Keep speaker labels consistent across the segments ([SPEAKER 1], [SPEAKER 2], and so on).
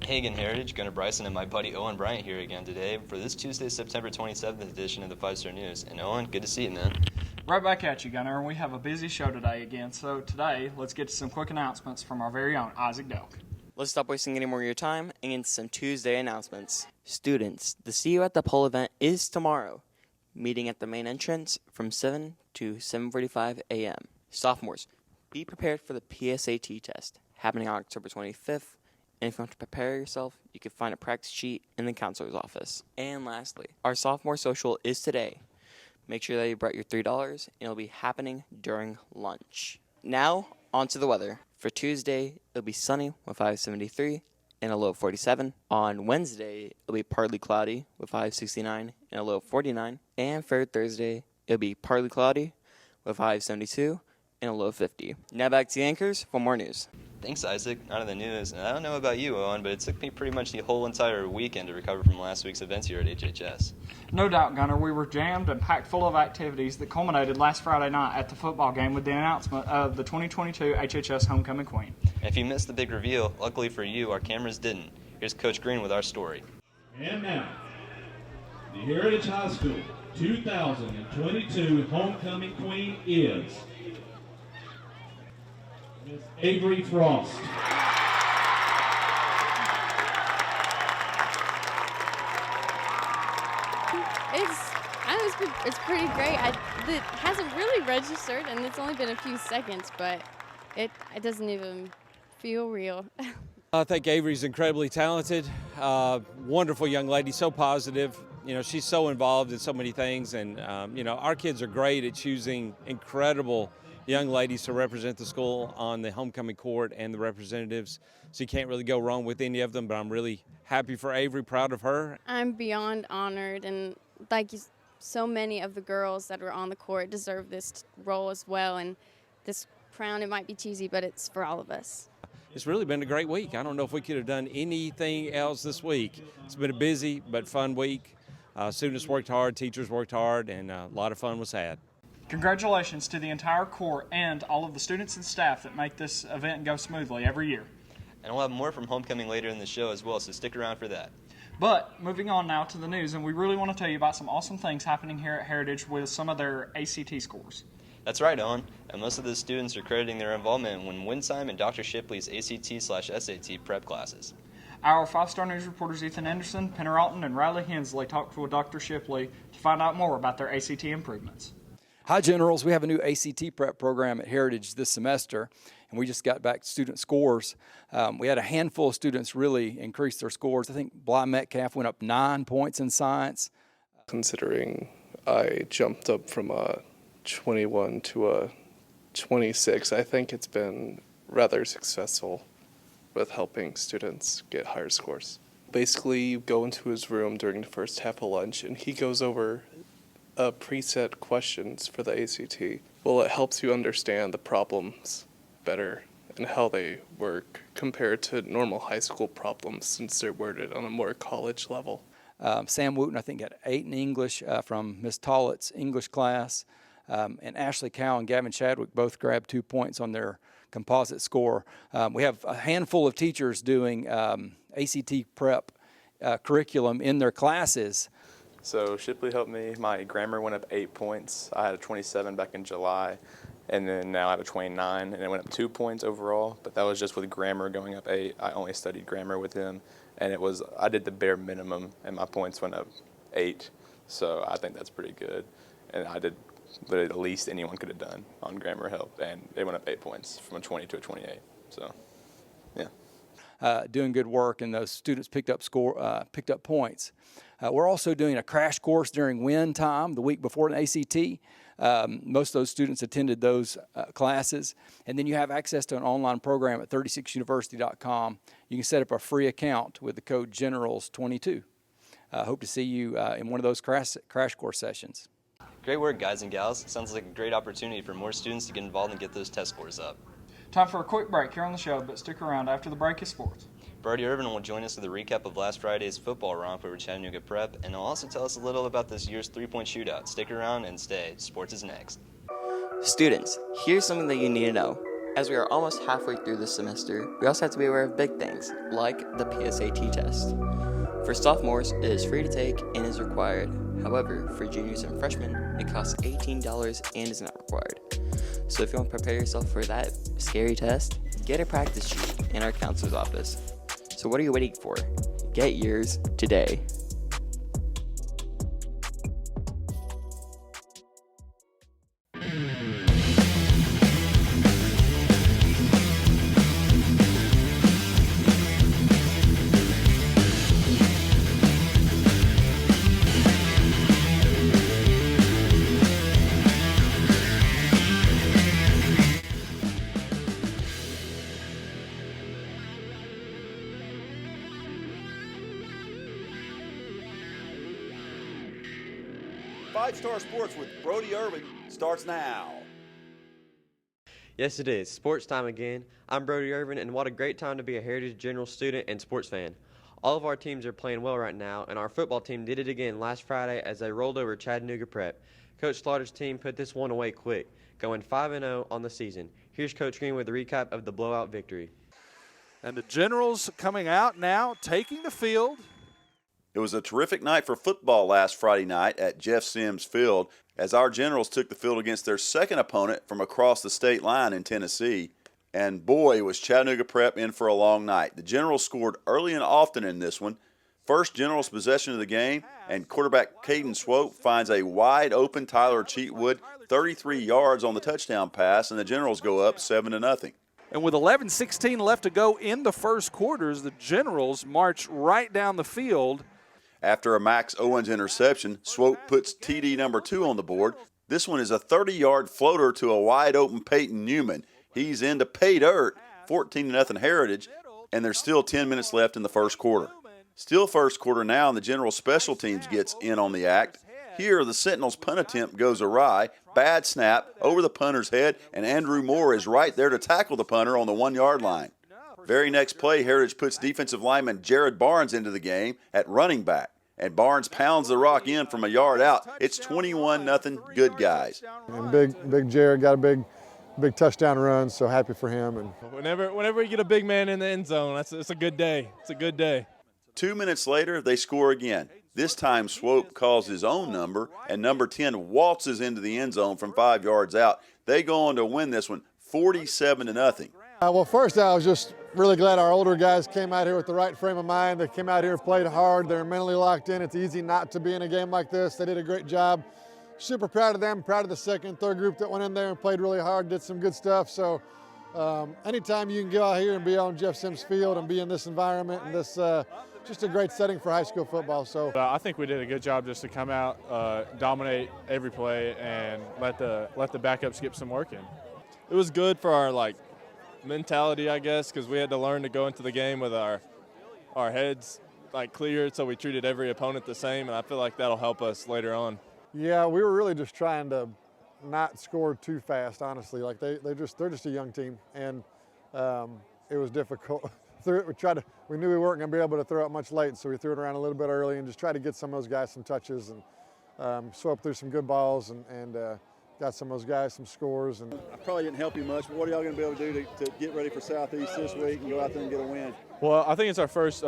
[SPEAKER 1] Hey again, Heritage. Gunnar Bryson and my buddy Owen Bryant here again today for this Tuesday, September 27th edition of the 5-Star News. And Owen, good to see you, man.
[SPEAKER 2] Right back at you, Gunnar. We have a busy show today again. So today, let's get to some quick announcements from our very own Isaac Delk.
[SPEAKER 3] Let's stop wasting any more of your time and get some Tuesday announcements. Students, the See You at the Pole event is tomorrow. Meeting at the main entrance from 7 to 7:45 a.m. Sophomores, be prepared for the PSAT test happening on October 25th. And if you want to prepare yourself, you can find a practice sheet in the counselor's office. And lastly, our sophomore social is today. Make sure that you brought your $3 and it'll be happening during lunch. Now, on to the weather. For Tuesday, it'll be sunny with high of 73 and a low of 47. On Wednesday, it'll be partly cloudy with high of 69 and a low of 49. And for Thursday, it'll be partly cloudy with high of 72 and a low of 50. Now back to the anchors for more news.
[SPEAKER 1] Thanks, Isaac. Out of the news. And I don't know about you, Owen, but it took me pretty much the whole entire weekend to recover from last week's events here at HHS.
[SPEAKER 2] No doubt, Gunnar. We were jammed and packed full of activities that culminated last Friday night at the football game with the announcement of the 2022 HHS Homecoming Queen.
[SPEAKER 1] And if you missed the big reveal, luckily for you, our cameras didn't. Here's Coach Green with our story.
[SPEAKER 4] And now, the Heritage High School 2022 Homecoming Queen is Miss Avery Frost.
[SPEAKER 5] It's pretty great. It hasn't really registered, and it's only been a few seconds, but it doesn't even feel real.
[SPEAKER 6] I think Avery's incredibly talented, wonderful young lady, so positive. You know, she's so involved in so many things, and our kids are great at choosing incredible young ladies to represent the school on the homecoming court and the representatives. So you can't really go wrong with any of them, but I'm really happy for Avery, proud of her.
[SPEAKER 5] I'm beyond honored, and so many of the girls that were on the court deserve this role as well. And this crown, it might be cheesy, but it's for all of us.
[SPEAKER 6] It's really been a great week. I don't know if we could have done anything else this week. It's been a busy but fun week. Students worked hard, teachers worked hard, and a lot of fun was had.
[SPEAKER 2] Congratulations to the entire court and all of the students and staff that make this event go smoothly every year.
[SPEAKER 1] And we'll have more from homecoming later in the show as well, so stick around for that.
[SPEAKER 2] But moving on now to the news, and we really want to tell you about some awesome things happening here at Heritage with some of their ACT scores.
[SPEAKER 1] That's right, Owen. And most of the students are crediting their involvement in Winsheim and Dr. Shipley's ACT/SAT prep classes.
[SPEAKER 2] Our 5-Star News reporters Ethan Anderson, Penner Alton, and Riley Hensley talked with Dr. Shipley to find out more about their ACT improvements.
[SPEAKER 7] Hi, Generals. We have a new ACT prep program at Heritage this semester, and we just got back student scores. We had a handful of students really increase their scores. I think Bly Metcalf went up 9 points in science.
[SPEAKER 8] Considering I jumped up from a 21 to a 26, I think it's been rather successful with helping students get higher scores. Basically, you go into his room during the first half of lunch, and he goes over preset questions for the ACT. Well, it helps you understand the problems better and how they work compared to normal high school problems since they're worded on a more college level.
[SPEAKER 7] Sam Wooten, I think, got 8 in English from Miss Tollett's English class. And Ashley Cow and Gavin Chadwick both grabbed 2 points on their composite score. We have a handful of teachers doing ACT prep curriculum in their classes.
[SPEAKER 9] So Shipley helped me. My grammar went up 8 points. I had a 27 back in July, and then now I have a 29, and it went up 2 points overall, but that was just with grammar going up 8. I only studied grammar with him, and I did the bare minimum, and my points went up 8, so I think that's pretty good. And I did what at least anyone could have done on grammar help, and it went up 8 points from a 20 to a 28, so yeah.
[SPEAKER 7] Doing good work, and those students picked up points. We're also doing a crash course during WIN time the week before an ACT. Most of those students attended those classes. And then you have access to an online program at 36university.com. You can set up a free account with the code GENERALS22. Hope to see you in one of those crash course sessions.
[SPEAKER 1] Great work, guys and gals. Sounds like a great opportunity for more students to get involved and get those test scores up.
[SPEAKER 2] Time for a quick break here on the show, but stick around. After the break is sports.
[SPEAKER 1] Brody Irvin will join us with a recap of last Friday's football romp over Chattanooga Prep, and he'll also tell us a little about this year's three-point shootout. Stick around and stay. Sports is next.
[SPEAKER 3] Students, here's something that you need to know. As we are almost halfway through the semester, we also have to be aware of big things, like the PSAT test. For sophomores, it is free to take and is required. However, for juniors and freshmen, it costs $18 and is not required. So if you want to prepare yourself for that scary test, get a practice sheet in our counselor's office. So what are you waiting for? Get yours today.
[SPEAKER 10] Five-Star Sports with Brody Irvin starts now.
[SPEAKER 11] Yes, it is. Sports time again. I'm Brody Irvin, and what a great time to be a Heritage General student and sports fan. All of our teams are playing well right now, and our football team did it again last Friday as they rolled over Chattanooga Prep. Coach Slaughter's team put this one away quick, going 5-0 on the season. Here's Coach Green with a recap of the blowout victory.
[SPEAKER 12] And the Generals coming out now, taking the field.
[SPEAKER 10] It was a terrific night for football last Friday night at Jeff Sims Field as our Generals took the field against their second opponent from across the state line in Tennessee. And boy, was Chattanooga Prep in for a long night. The Generals scored early and often in this one. First Generals possession of the game, and quarterback Caden Swope finds a wide-open Tyler Cheatwood, 33 yards on the touchdown pass, and the Generals go up 7-0.
[SPEAKER 12] And with 11:16 left to go in the first quarters, the Generals march right down the field.
[SPEAKER 10] After a Max Owens interception, Swope puts TD number 2 on the board. This one is a 30-yard floater to a wide-open Peyton Newman. He's into pay dirt, 14-0 Heritage, and there's still 10 minutes left in the first quarter. Still first quarter now, and the General Special Teams gets in on the act. Here, the Sentinels' punt attempt goes awry. Bad snap over the punter's head, and Andrew Moore is right there to tackle the punter on the 1-yard line. Very next play, Heritage puts defensive lineman Jared Barnes into the game at running back, and Barnes pounds the rock in from a yard out. It's 21-0 Good Guys.
[SPEAKER 13] And big Jared got a big touchdown run, so happy for him. And
[SPEAKER 14] whenever you get a big man in the end zone, it's a good day. It's a good day.
[SPEAKER 10] 2 minutes later, they score again. This time, Swope calls his own number, and number 10 waltzes into the end zone from 5 yards out. They go on to win this one 47-0.
[SPEAKER 13] Well, first, I was just really glad our older guys came out here with the right frame of mind. They came out here and played hard. They're mentally locked in. It's easy not to be in a game like this. They did a great job. Super proud of them, proud of the second, third group that went in there and played really hard, did some good stuff. So anytime you can go out here and be on Jeff Sims Field and be in this environment and this just a great setting for high school football. So
[SPEAKER 14] I think we did a good job just to come out, dominate every play, and let the backups get some work in. It was good for our mentality, I guess, because we had to learn to go into the game with our heads cleared, so we treated every opponent the same, and I feel like that'll help us later on.
[SPEAKER 13] Yeah, we were really just trying to not score too fast, honestly. They're just a young team, and it was difficult. We knew we weren't going to be able to throw it much late, so we threw it around a little bit early and just tried to get some of those guys some touches and swept through some good balls and got some of those guys some scores. And
[SPEAKER 15] I probably didn't help you much, but what are y'all going to be able to do to get ready for Southeast this week and go out there and get a win?
[SPEAKER 14] Well, I think it's our first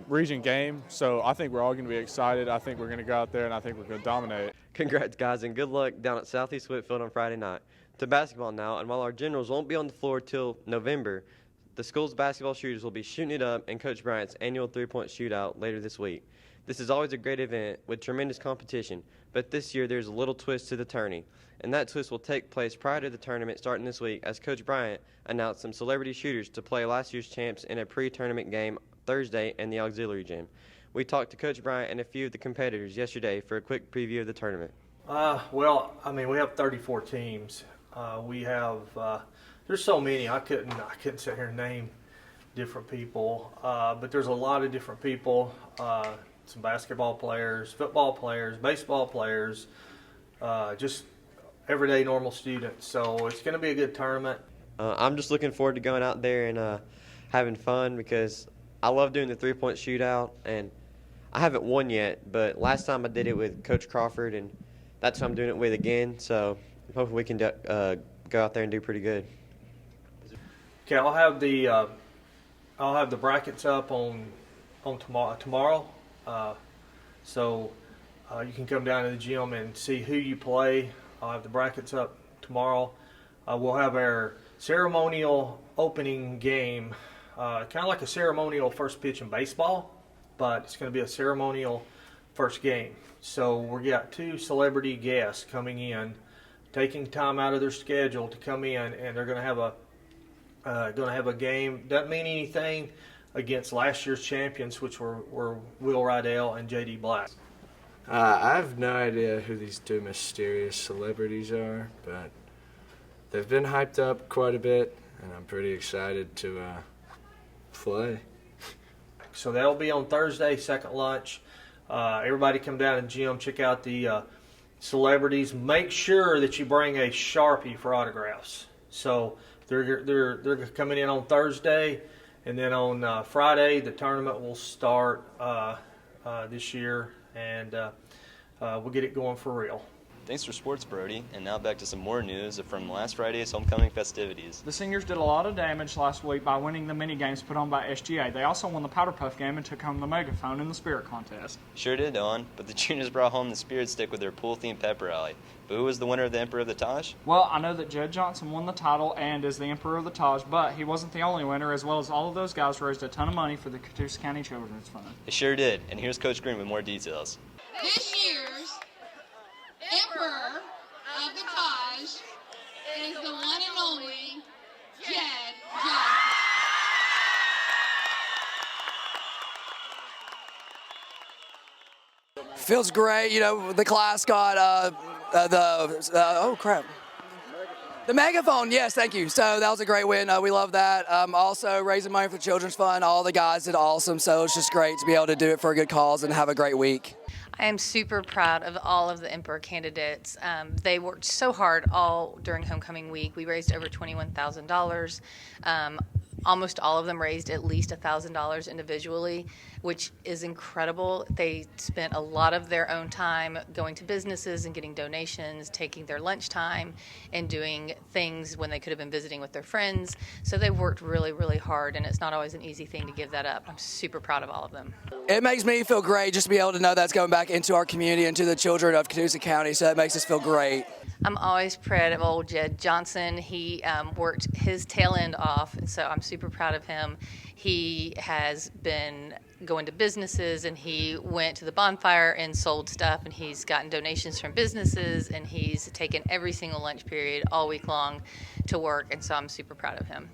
[SPEAKER 14] region game, so I think we're all going to be excited. I think we're going to go out there, and I think we're going to dominate.
[SPEAKER 11] Congrats, guys, and good luck down at Southeast Whitfield on Friday night. To basketball now, and while our Generals won't be on the floor till November, the school's basketball shooters will be shooting it up in Coach Bryant's annual three-point shootout later this week. This is always a great event with tremendous competition, but this year there's a little twist to the tourney, and that twist will take place prior to the tournament starting this week as Coach Bryant announced some celebrity shooters to play last year's champs in a pre-tournament game Thursday in the auxiliary gym. We talked to Coach Bryant and a few of the competitors yesterday for a quick preview of the tournament.
[SPEAKER 16] Well, I mean, we have 34 teams. We have there's so many. I couldn't sit here and name different people, but there's a lot of different people. Some basketball players, football players, baseball players, just everyday normal students. So it's going to be a good tournament.
[SPEAKER 11] I'm just looking forward to going out there and having fun because I love doing the three-point shootout, and I haven't won yet, but last time I did it with Coach Crawford, and that's who I'm doing it with again. So hopefully we can go out there and do pretty good.
[SPEAKER 16] Okay, I'll have the brackets up on tomorrow. So you can come down to the gym and see who you play. I'll have the brackets up tomorrow. We'll have our ceremonial opening game, kind of like a ceremonial first pitch in baseball, but it's going to be a ceremonial first game. So we got 2 celebrity guests coming in, taking time out of their schedule to come in, and they're going to have a game. Doesn't mean anything against last year's champions, which were Will Rydell and J.D. Black.
[SPEAKER 17] I have no idea who these 2 mysterious celebrities are, but they've been hyped up quite a bit, and I'm pretty excited to play.
[SPEAKER 16] So that'll be on Thursday, second lunch. Everybody come down to the gym, check out the celebrities. Make sure that you bring a Sharpie for autographs. So they're coming in on Thursday, and then on Friday the tournament will start this year, and we'll get it going for real.
[SPEAKER 1] Thanks for sports, Brody. And now back to some more news from last Friday's homecoming festivities.
[SPEAKER 2] The seniors did a lot of damage last week by winning the mini games put on by SGA. They also won the Powder Puff game and took home the megaphone in the spirit contest.
[SPEAKER 1] Sure did, Owen, but the juniors brought home the spirit stick with their pool-themed pep rally. But who was the winner of the Emperor of the Taj?
[SPEAKER 2] Well, I know that Judd Johnson won the title and is the Emperor of the Taj, but he wasn't the only winner, as well as all of those guys raised a ton of money for the Catoosa County Children's Fund.
[SPEAKER 1] They sure did, and here's Coach Green with more details.
[SPEAKER 18] This year's Emperor of the Taj is the one and only Judd Johnson.
[SPEAKER 19] Feels great. You know, the class got oh crap. The megaphone, yes, thank you. So that was a great win. We love that. Also, raising money for the Children's Fund. All the guys did awesome. So it's just great to be able to do it for a good cause and have a great week.
[SPEAKER 20] I am super proud of all of the Emperor candidates. They worked so hard all during homecoming week. We raised over $21,000. Almost all of them raised at least $1,000 individually, which is incredible. They spent a lot of their own time going to businesses and getting donations, taking their lunch time, and doing things when they could have been visiting with their friends. So they worked really, really hard, and it's not always an easy thing to give that up. I'm super proud of all of them.
[SPEAKER 19] It makes me feel great just to be able to know that's going back into our community and to the children of Catoosa County, so that makes us feel great.
[SPEAKER 20] I'm always proud of old Judd Johnson. He worked his tail end off, and so I'm super proud of him. He has been going to businesses, and he went to the bonfire and sold stuff, and he's gotten donations from businesses, and he's taken every single lunch period all week long to work, and so I'm super proud of him.